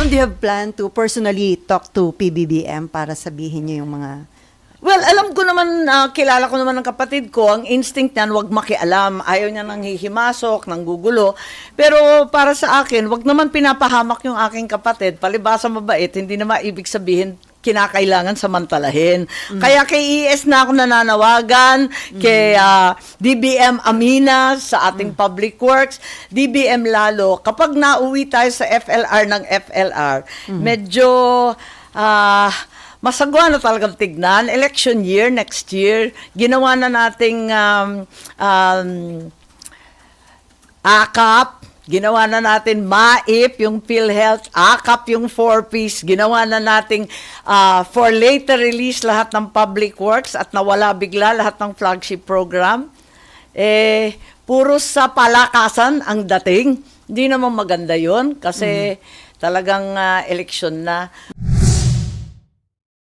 Ma'am, do you have plan to personally talk to PBBM para sabihin niyo yung mga... Well, alam ko naman, kilala ko naman ng kapatid ko, ang instinct niyan, wag makialam. Ayaw niya nang hihimasok, nang gugulo. Pero para sa akin, wag naman pinapahamak yung aking kapatid. Palibasa mabait, hindi naman ibig sabihin kinakailangan samantalahin. Kaya kay ES na ako nananawagan, kay DBM Amina sa ating Public Works, DBM lalo, kapag nauwi tayo sa FLR ng FLR, medyo masagwa na talagang tignan. Election year, next year, ginawa na nating AKAP, ginawa na natin MAIP, yung PhilHealth, AKAP, yung 4Ps, ginawa na nating for later release lahat ng Public Works at nawala bigla lahat ng flagship program. Puro sa palakasan ang dating. Hindi naman maganda yun kasi talagang eleksyon na.